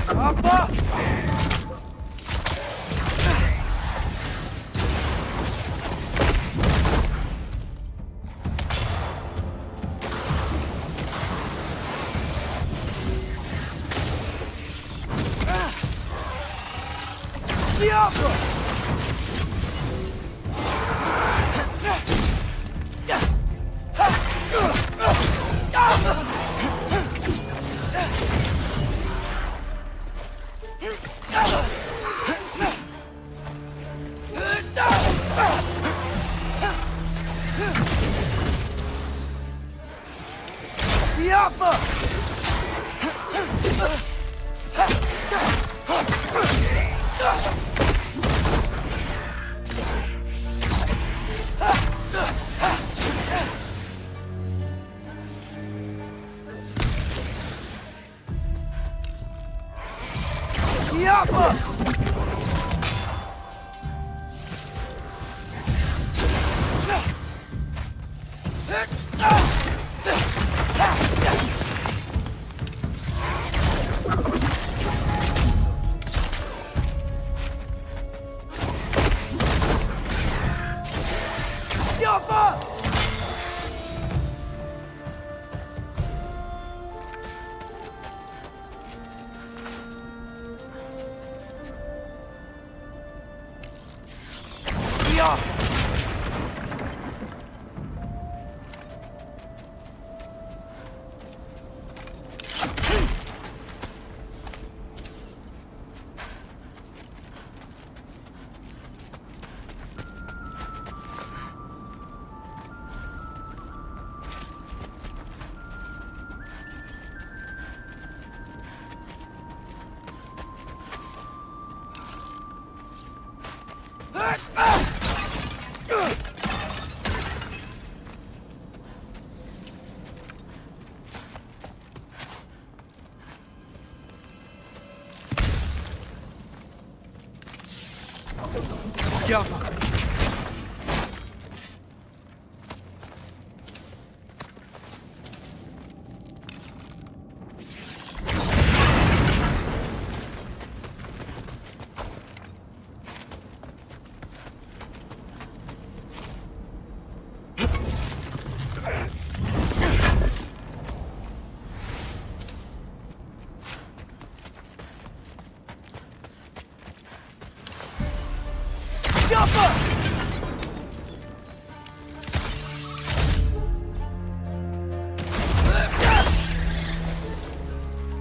Papa!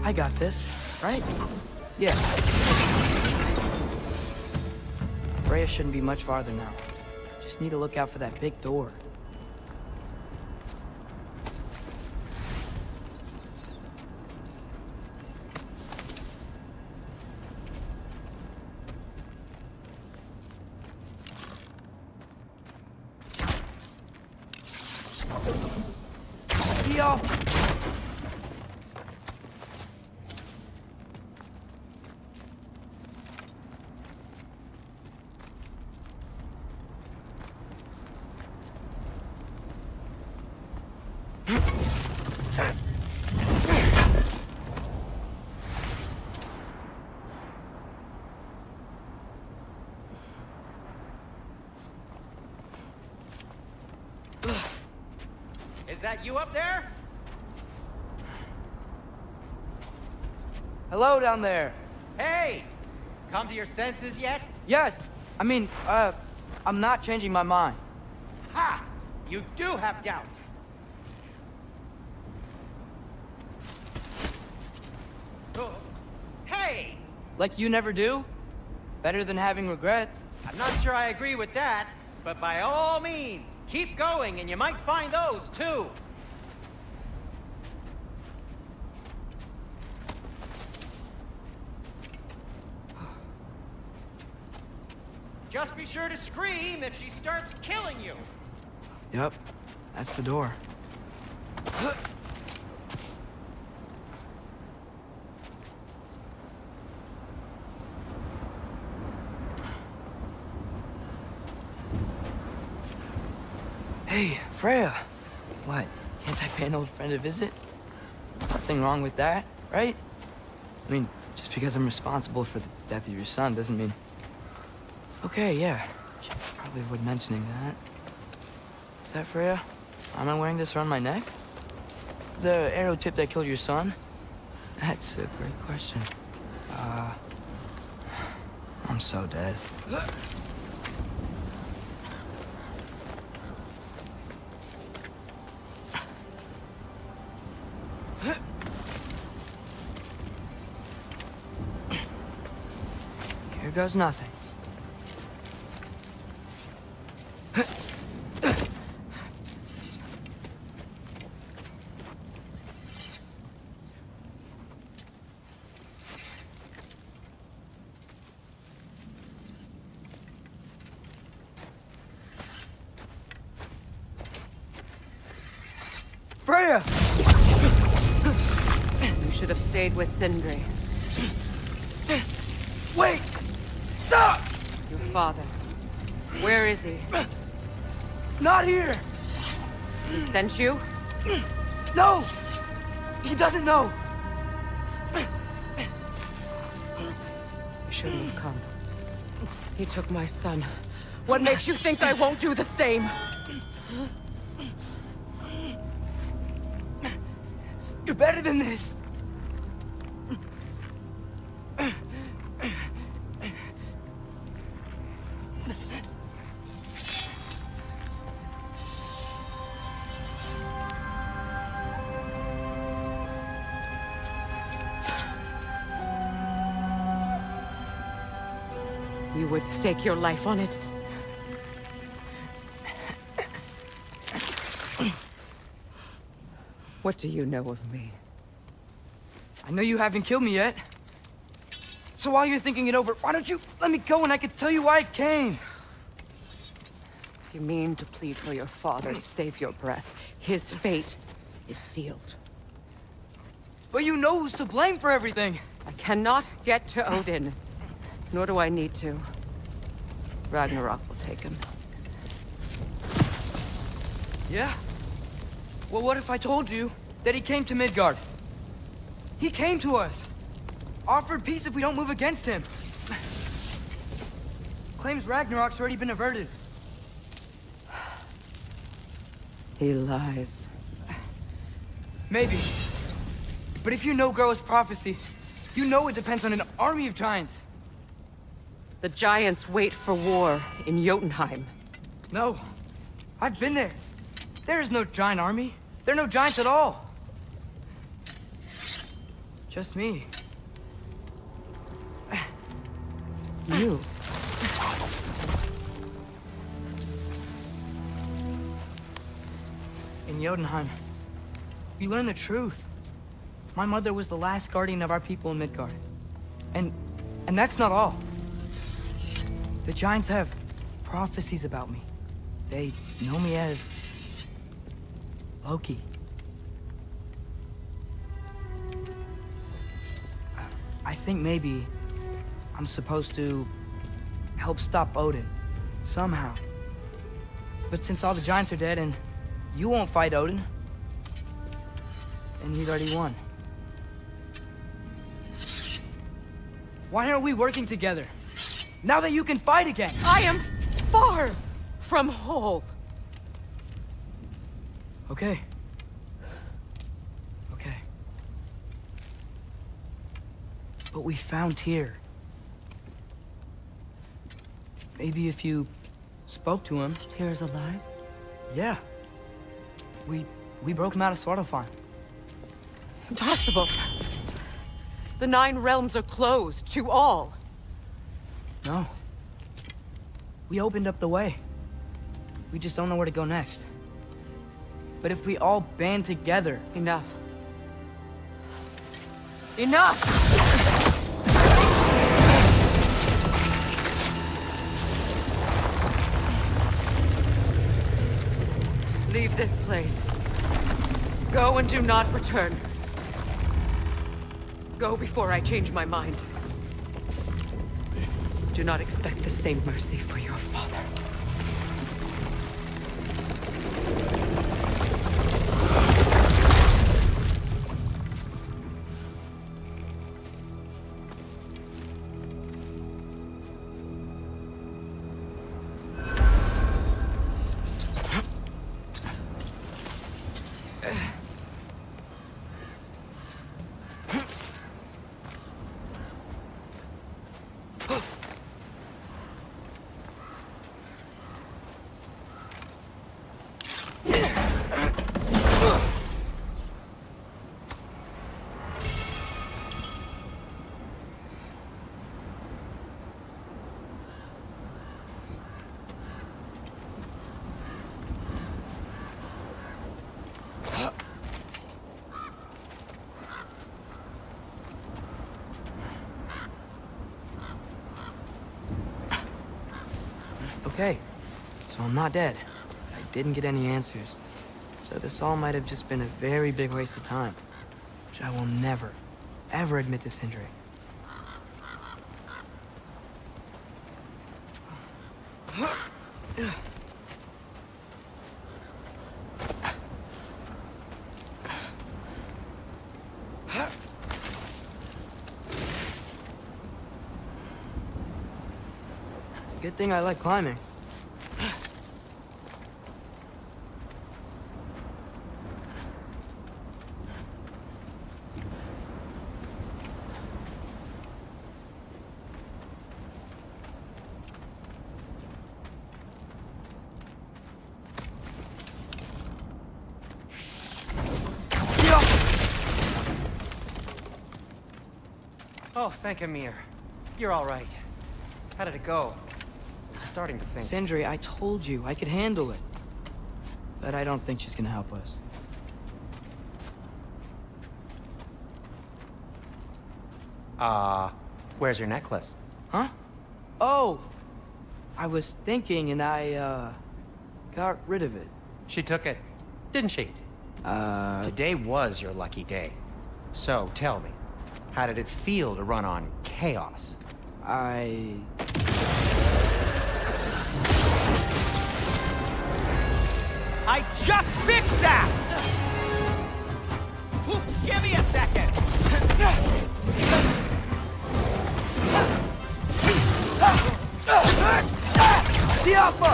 I got this, right? Yeah. Freya shouldn't be much farther now. Just need to look out for that big door. See y'all. Is that you up there? Hello down there. Hey! Come to your senses yet? Yes. I mean, I'm not changing my mind. Ha! You do have doubts. Oh. Hey! Like you never do? Better than having regrets. I'm not sure I agree with that, but by all means, keep going and you might find those too. Just be sure to scream if she starts killing you. Yep, that's the door. Hey, Freya. What? Can't I pay an old friend a visit? Nothing wrong with that, right? I mean, just Just because I'm responsible for the death of your son doesn't mean... Okay, yeah. Should probably avoid mentioning that. Is that Freya? Am I wearing this around my neck? The arrow tip that killed your son? That's a great question. I'm so dead. Here goes nothing. Freya! You should have stayed with Sindri. Wait! Stop! Your father. Where is he? Not here! He sent you? No! He doesn't know! You shouldn't have come. He took my son. What makes you think I won't do the same? You're better than this! You would stake your life on it? What do you know of me? I know you haven't killed me yet. So while you're thinking it over, why don't you let me go and I can tell you why I came? You mean to plead for your father, save your breath. His fate is sealed. But you know who's to blame for everything. I cannot get to Odin. Nor do I need to. Ragnarok will take him. Yeah? Well, what if I told you that he came to Midgard? He came to us. Offered peace if we don't move against him. Claims Ragnarok's already been averted. He lies. Maybe. But if you know Groa's prophecy, you know it depends on an army of giants. The giants wait for war in Jotunheim. No. I've been there. There is no giant army. There are no giants at all. Just me. You? In Jotunheim, we learn the truth. My mother was the last guardian of our people in Midgard. And that's not all. The giants have prophecies about me. They know me as Loki. I think maybe I'm supposed to help stop Odin, somehow. But since all the giants are dead and you won't fight Odin, then he's already won. Why aren't we working together? Now that you can fight again! I am far from whole. Okay. Okay. But we found Tyr. Maybe if you spoke to him... Tyr's alive? Yeah. We broke him out of Svartalfheim. Impossible. The 9 realms are closed to all. No. We opened up the way. We just don't know where to go next. But if we all band together... Enough. Enough! Leave this place. Go and do not return. Go before I change my mind. Do not expect the same mercy for your father. Okay, so I'm not dead. I didn't get any answers. So this all might have just been a very big waste of time, which I will never, ever admit to Sindri. It's a good thing I like climbing. Oh, thank Amir. You're all right. How did it go? I'm starting to think... Sindri, I told you I could handle it. But I don't think she's gonna help us. Where's your necklace? Huh? Oh! I was thinking and I, got rid of it. She took it, didn't she? Today was your lucky day. So, tell me, how did it feel to run on chaos? I just fixed that! Give me a second! Diapa!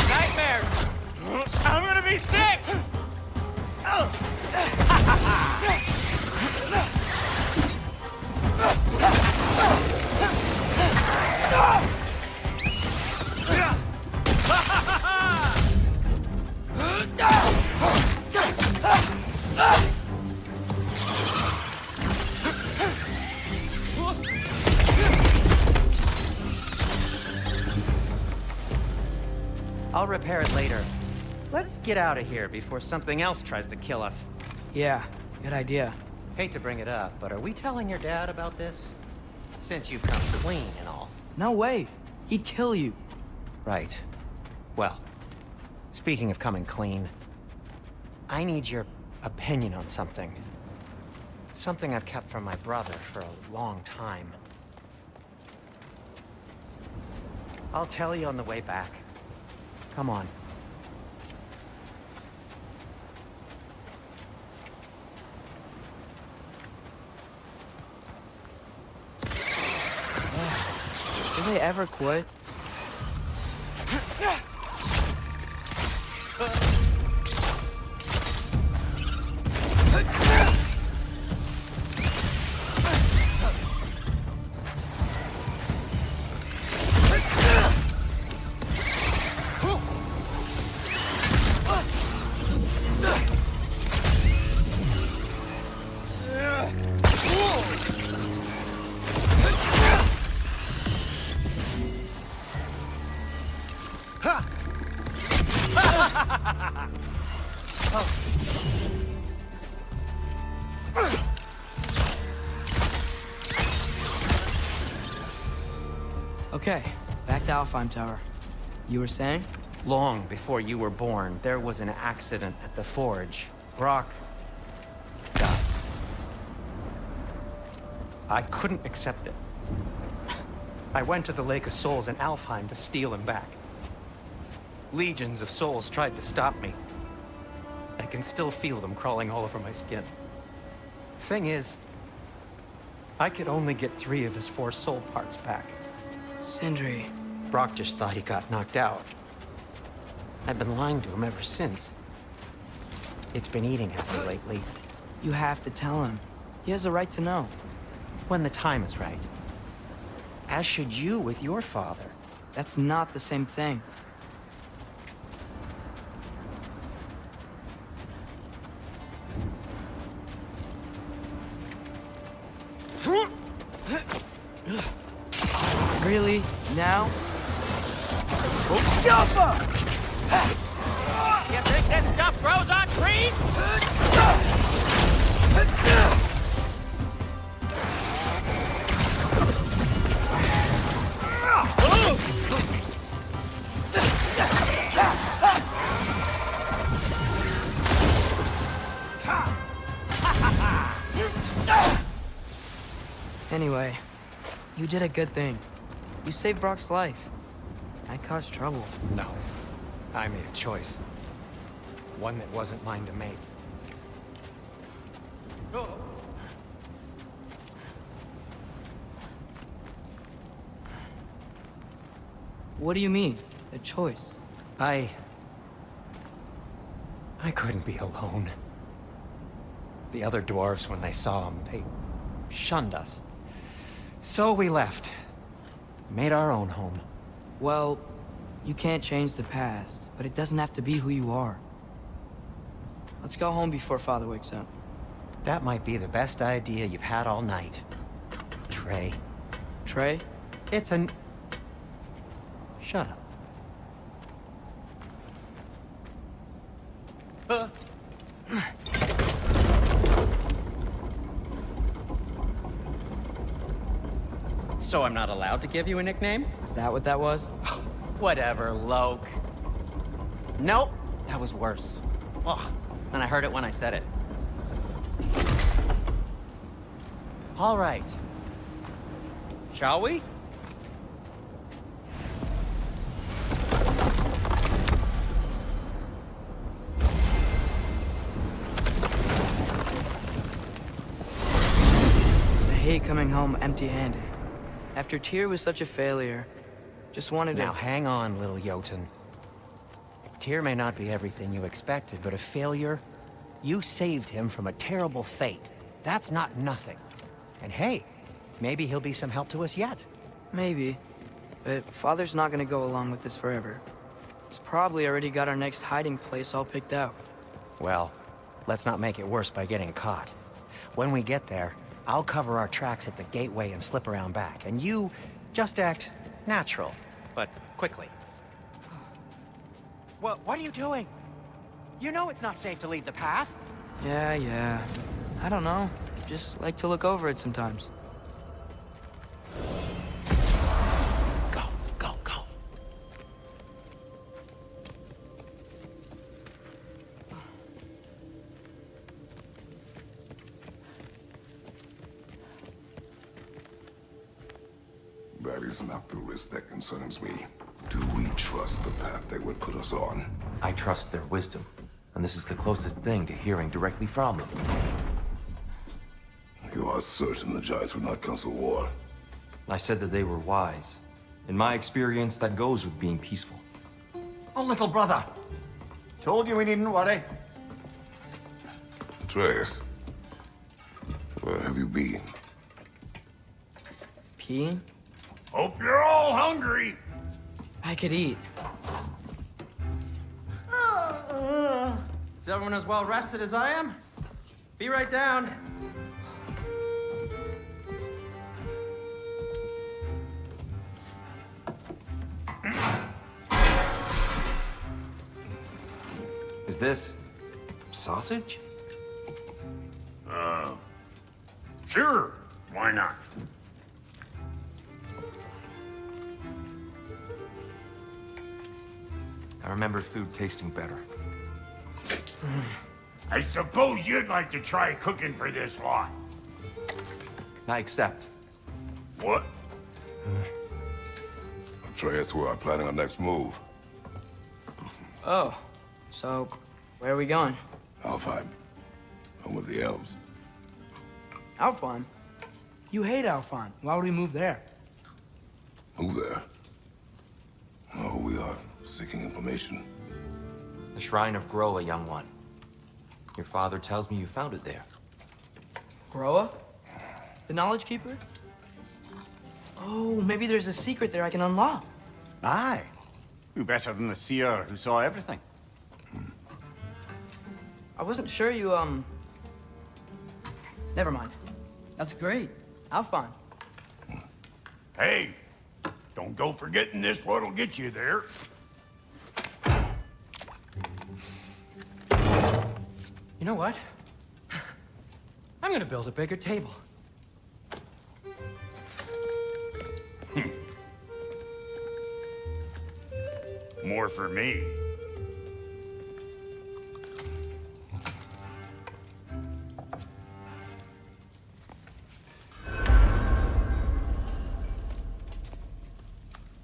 Nightmares! I'm gonna be sick! I'll repair it later. Let's get out of here before something else tries to kill us. Yeah, good idea. Hate to bring it up, but are we telling your dad about this? Since you've come clean and all. No way. He'd kill you. Right. Well, speaking of coming clean, I need your opinion on something. Something I've kept from my brother for a long time. I'll tell you on the way back. Come on. Do they ever quit? Okay, back to Alfheim Tower. You were saying? Long before you were born, there was an accident at the forge. Brock died. I couldn't accept it. I went to the Lake of Souls in Alfheim to steal him back. Legions of souls tried to stop me. I can still feel them crawling all over my skin. Thing is, I could only get 3 of his 4 soul parts back. Sindri. Brock just thought he got knocked out. I've been lying to him ever since. It's been eating at me lately. You have to tell him. He has a right to know. When the time is right. As should you with your father. That's not the same thing. Really? Now? You picked this stuff grows on trees? Anyway, you did a good thing. You saved Brock's life. I caused trouble. No. I made a choice. One that wasn't mine to make. What do you mean? A choice? I couldn't be alone. The other dwarves, when they saw him, they shunned us. So we left. Made our own home. Well, you can't change the past, but it doesn't have to be who you are. Let's go home before Father wakes up. That might be the best idea you've had all night. Trey. Trey? It's an... Shut up. So I'm not allowed to give you a nickname? Is that what that was? Whatever, Loke. Nope, that was worse. Ugh, and I heard it when I said it. All right. Shall we? I hate coming home empty-handed. After Tyr was such a failure, just wanted to... Now hang on, little Jotun. Tyr may not be everything you expected, but a failure? You saved him from a terrible fate. That's not nothing. And hey, maybe he'll be some help to us yet. Maybe. But Father's not gonna go along with this forever. He's probably already got our next hiding place all picked out. Well, let's not make it worse by getting caught. When we get there, I'll cover our tracks at the gateway and slip around back. And you just act natural, but quickly. What are you doing? You know it's not safe to leave the path. Yeah. I don't know. Just like to look over it sometimes. Go. That is not the risk that concerns me. Do we trust the path they would put us on? I trust their wisdom, and this is the closest thing to hearing directly from them. You are certain the Giants would not counsel war? I said that they were wise. In my experience, that goes with being peaceful. Oh, little brother. Told you we needn't worry. Atreus, where have you been? Peeing? Hope you're all hungry. I could eat. Is everyone as well rested as I am? Be right down. Is this sausage? Sure. Why not? I remember food tasting better. I suppose you'd like to try cooking for this lot. I accept. What? Atreus, we are planning our next move. Oh, so where are we going? Alfheim. Home of the elves. Alfheim? You hate Alfheim. Why would we move there? Move there. Oh, we are seeking information. The Shrine of Groa, young one. Your father tells me you found it there. Groa? The Knowledge Keeper? Oh, maybe there's a secret there I can unlock. Aye. Who better than the seer who saw everything? I wasn't sure you, Never mind. That's great. Alfheim. Hey, don't go forgetting this what'll get you there. You know what? I'm gonna build a bigger table. More for me.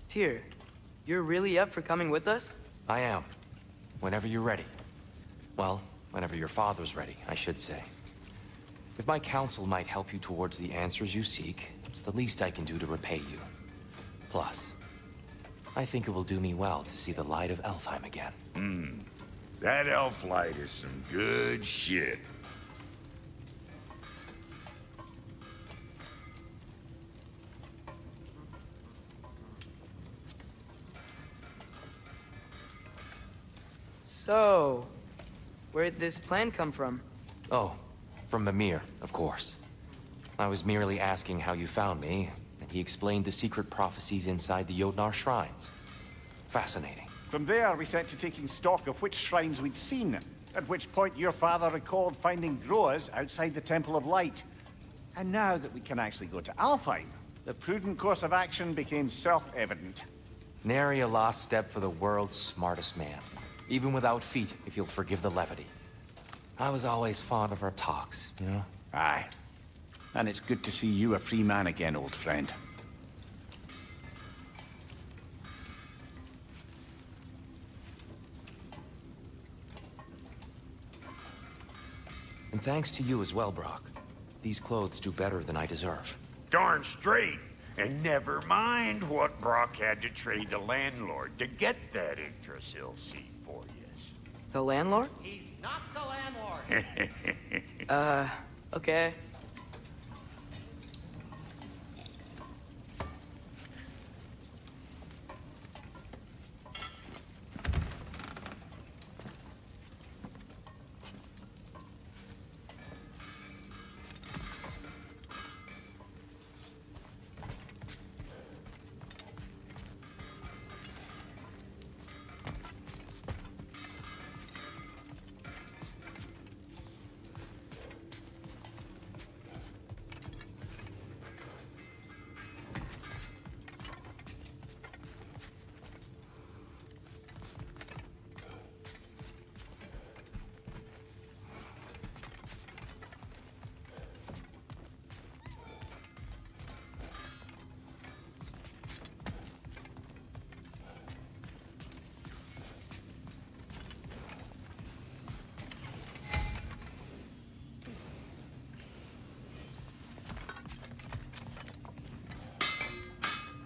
Tyr, you're really up for coming with us? I am. Whenever you're ready. Well, whenever your father's ready, I should say. If my counsel might help you towards the answers you seek, it's the least I can do to repay you. Plus, I think it will do me well to see the light of Elfheim again. That elf light is some good shit. So, where'd this plan come from? Oh, from Mimir, of course. I was merely asking how you found me, and he explained the secret prophecies inside the Jotnar shrines. Fascinating. From there, we set to taking stock of which shrines we'd seen, at which point your father recalled finding Groas outside the Temple of Light. And now that we can actually go to Alfheim, the prudent course of action became self-evident. Nary a lost step for the world's smartest man. Even without feet, if you'll forgive the levity. I was always fond of our talks, you know? Aye. And it's good to see you a free man again, old friend. And thanks to you as well, Brock. These clothes do better than I deserve. Darn straight. And never mind what Brock had to trade the landlord to get that Yggdrasil seat for you. The landlord? He's not the landlord. Okay.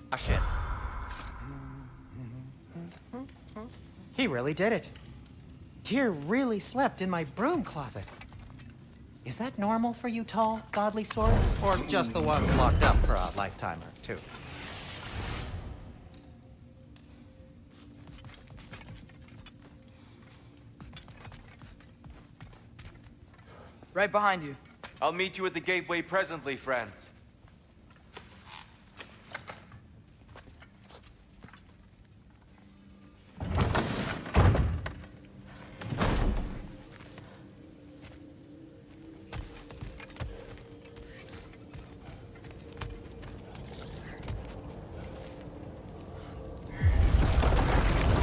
Ah, shit. He really did it. Tyr really slept in my broom closet. Is that normal for you tall, godly swords? Or just the ones locked up for a lifetime or two? Right behind you. I'll meet you at the gateway presently, friends.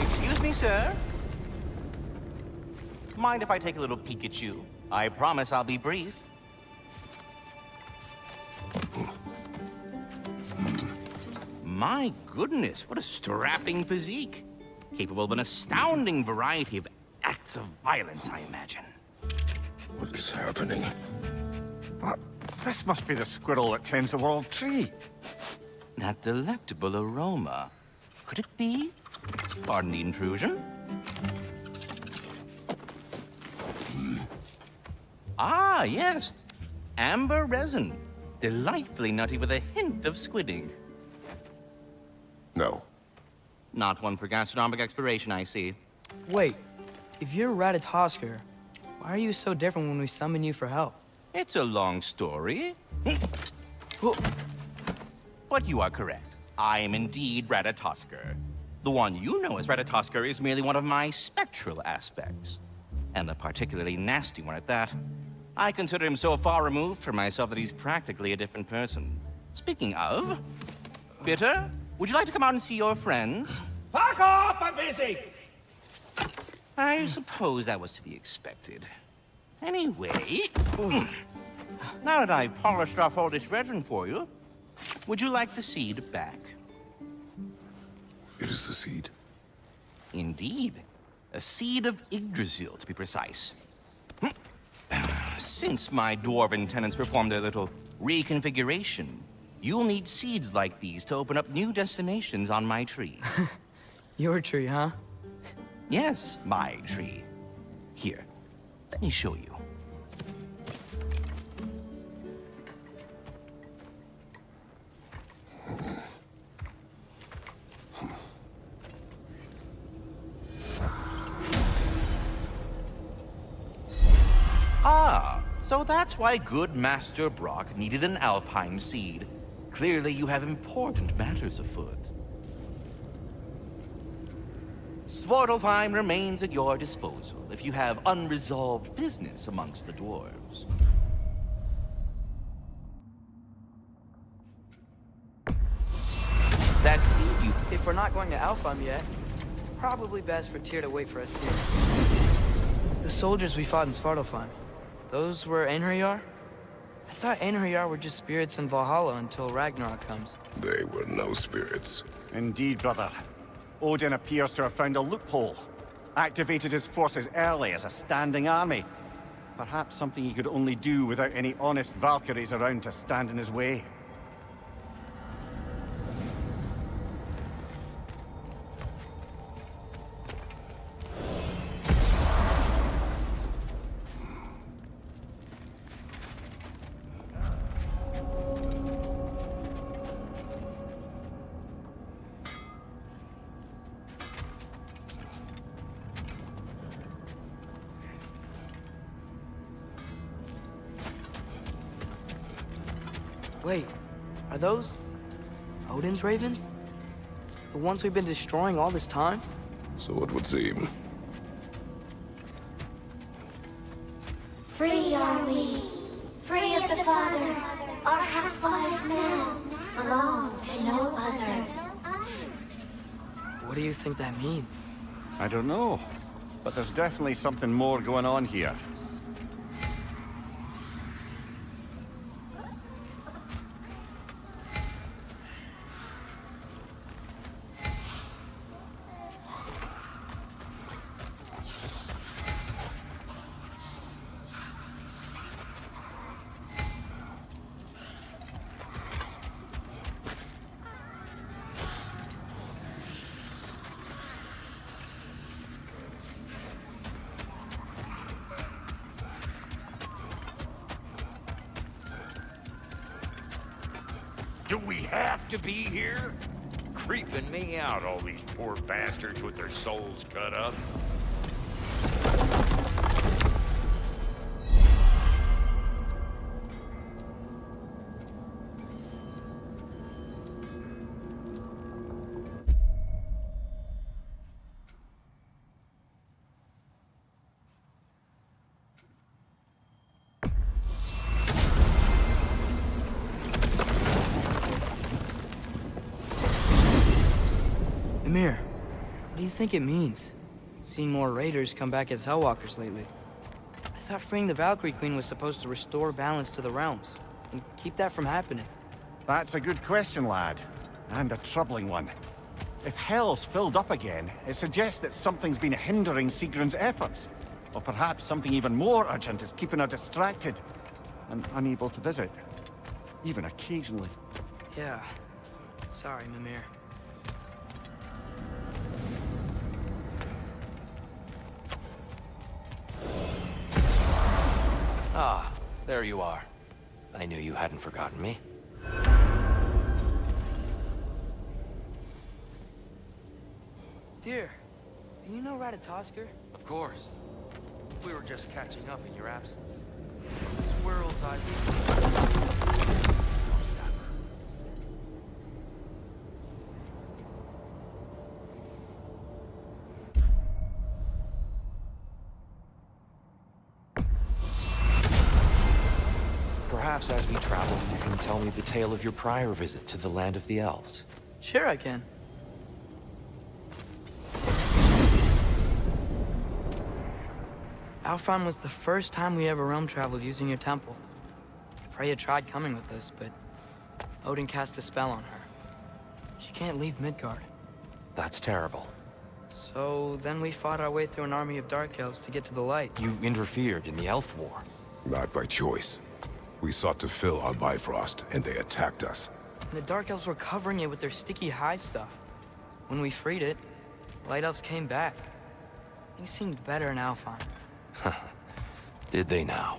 Excuse me, sir. Mind if I take a little peek at you? I promise I'll be brief. My goodness, what a strapping physique. Capable of an astounding variety of acts of violence, I imagine. What is happening? But this must be the squirrel that tends the world tree. That delectable aroma. Could it be? Pardon the intrusion. Ah, yes. Amber resin. Delightfully nutty with a hint of squid ink. No. Not one for gastronomic exploration, I see. Wait, if you're Ratatoskr, why are you so different when we summon you for help? It's a long story. But you are correct. I am indeed Ratatoskr. The one you know as Ratatoskr is merely one of my spectral aspects. and a particularly nasty one at that. I consider him so far removed from myself that he's practically a different person. Speaking of, Bitter, would you like to come out and see your friends? Fuck off! I'm busy! I suppose that was to be expected. Anyway, now that I've polished off all this resin for you, would you like the seed back? It is the seed. Indeed. A seed of Yggdrasil, to be precise. Since my dwarven tenants performed their little reconfiguration, you'll need seeds like these to open up new destinations on my tree. Your tree, huh? Yes, my tree. Here, let me show you. Ah, so that's why good Master Brock needed an Alpine seed. Clearly you have important matters afoot. Svartalfheim remains at your disposal if you have unresolved business amongst the dwarves. That seed you... If we're not going to Alfheim yet, it's probably best for Tyr to wait for us here. The soldiers we fought in Svartalfheim, those were Einherjar? I thought Einherjar were just spirits in Valhalla until Ragnarok comes. They were no spirits. Indeed, brother. Odin appears to have found a loophole. Activated his forces early as a standing army. Perhaps something he could only do without any honest Valkyries around to stand in his way. Wait, are those Odin's ravens? The ones we've been destroying all this time? So it would seem. Free are we, free of the Father. Our half-lives now belong to no other. What do you think that means? I don't know, but there's definitely something more going on here. Do we have to be here? Creeping me out, all these poor bastards with their souls cut up. Mimir, what do you think it means? Seeing more raiders come back as Hellwalkers lately. I thought freeing the Valkyrie Queen was supposed to restore balance to the realms, and keep that from happening. That's a good question, lad. And a troubling one. If Hell's filled up again, it suggests that something's been hindering Sigrun's efforts. Or perhaps something even more urgent is keeping her distracted and unable to visit. Even occasionally. Yeah. Sorry, Mimir. Ah, there you are. I knew you hadn't forgotten me. Tyr, do you know Ratatoskr? Of course. We were just catching up in your absence. This world's Perhaps as we travel, you can tell me the tale of your prior visit to the land of the elves. Sure I can. Alfheim was the first time we ever realm traveled using your temple. Freya tried coming with us, but Odin cast a spell on her. She can't leave Midgard. That's terrible. So then we fought our way through an army of dark elves to get to the light. You interfered in the Elf War. Not by choice. We sought to fill our Bifrost, and they attacked us. And the dark elves were covering it with their sticky hive stuff. When we freed it, light elves came back. Things seemed better in Alfheim. Did they now?